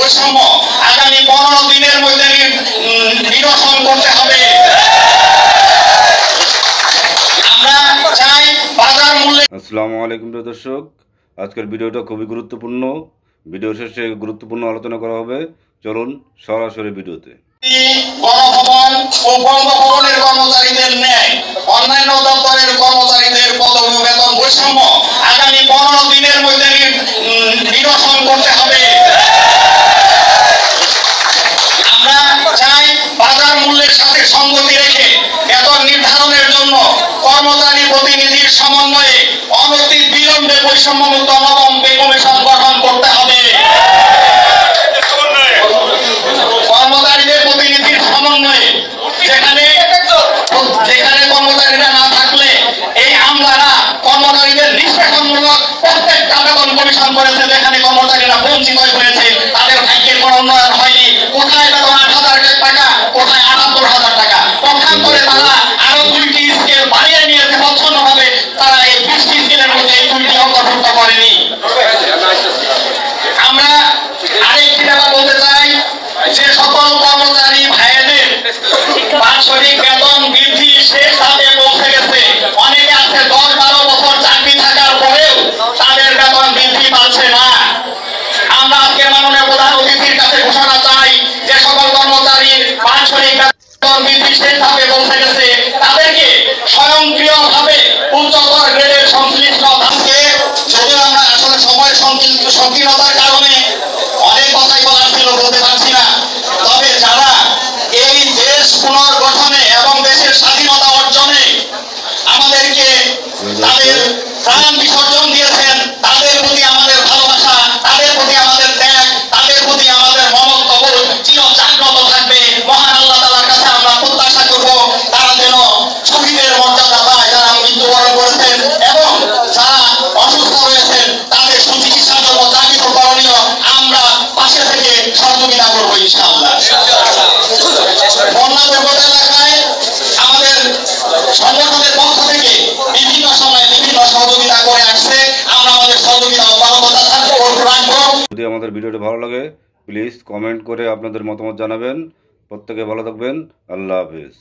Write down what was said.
বৈষম্য আগামী 15 দিনের মধ্যে নিরসন করতে হবে। আমরা চাই বাজার মূল্যে। আসসালামু আলাইকুম প্রিয় দর্শক, আজকের ভিডিওটা খুবই গুরুত্বপূর্ণ। ভিডিও শেষে গুরুত্বপূর্ণ আলোচনা করা হবে। চলুন সরাসরি ভিডিওতে। গণভবন ও বঙ্গভবনের কর্মচারীদের ন্যায় অন্যান্য দপ্তরের কর্মচারীদের পদোন্নতি ও বেতন বৈষম্য আগামী 15 দিনের মধ্যে নিরসন করতে হবে। আমরা চাই বাজার মূল্যের সাথে সঙ্গতি রেখে বেতন নির্ধারণের জন্য কর্মচারী প্রতিনিধির সমন্বয়ে অনতি বিলম্বে বৈষম্যমুক্ত নবম পে কমিশন গঠন করতে হবে। কর্মচারীদের প্রতিনিধির সমন্বয়ে যেখানে কর্মচারীরা না থাকলে এই আমলারা কর্মচারীদের নিষ্কাশনমূলক প্রত্যেকটা বেতন কমিশন করেছে, যেখানে কর্মচারীরা বঞ্চিত হয়েছে, তাদের ভাগ্যের কোনো উন্নয়ন হয়নি। কোথায় বেতন 8,000 টাকা, কোথায় 78,000 টাকা। পক্ষান্তরে তারা আরো 2টি স্কেল বাড়িয়ে নিয়েছে প্রচ্ছন্নভাবে। তারা এই 20টি স্কেলের মধ্যে এই 2টি অন্তর্ভুক্ত করেনি। আমরা আরেকটি ব্যাপার বলতে চাই, যে সকল কর্মচারী ভাইদের বাৎসরিক বেতন বৃদ্ধি শেষ ধাপে পৌঁছে গেছে। অনেকে আছে 10-12 বছর চাকরি থাকার পরেও তাদের বেতন বৃদ্ধি পাচ্ছে না। আমরা আজকে মাননীয় প্রধান অতিথির কাছে ঘোষণা চাই, যে সকল কর্মচারীর বাৎসরিক বেতন বৃদ্ধি শেষ ধাপে পৌঁছে গেছে তাদেরকে স্বয়ংক্রিয়ভাবে উচ্চতর গ্রেডের সংশ্লিষ্ট ধাপকে, যদিও আমরা আসলে সময় সংকীর্ণতার কারণে অনেক কথাই বলার ছিল, বলতে পারছি না। তবে যারা এই দেশ পুনর্গঠনে এবং দেশের স্বাধীনতা অর্জনে আমাদেরকে তাদের প্রাণ বিসর্জন দিয়েছেন, তাদের প্রতি আমাদের ভালোবাসা, তাদের প্রতি আমাদের ত্যাগ, তাদের প্রতি আমাদের মমত্ববোধ চিরজাগ্রত থাকবে। মহান আল্লাহ তাআলার কাছে আমরা প্রত্যাশা করব তারা যেন শহীদের মর্যাদা পায়, যারা মৃত্যুবরণ করেছেন এবং যারা অসুস্থ হয়েছেন তাদের সুচিকিৎসার জন্য যা কিছু করণীয় আমরা পাশে থেকে সহযোগিতা করবো ইনশাআল্লাহ। বন্যা দুর্গত এলাকায় আমাদের সংগঠনের পক্ষ থেকে বিভিন্ন সময়ে বিভিন্ন সহযোগিতা করে আসছে। আমরা আমাদের সহযোগিতা অব্যাহত রাখবো। যদি আমাদের ভিডিওটা ভালো লাগে প্লিজ কমেন্ট করে আপনাদের মতামত জানাবেন। প্রত্যেকে ভালো থাকবেন। আল্লাহ হাফেজ।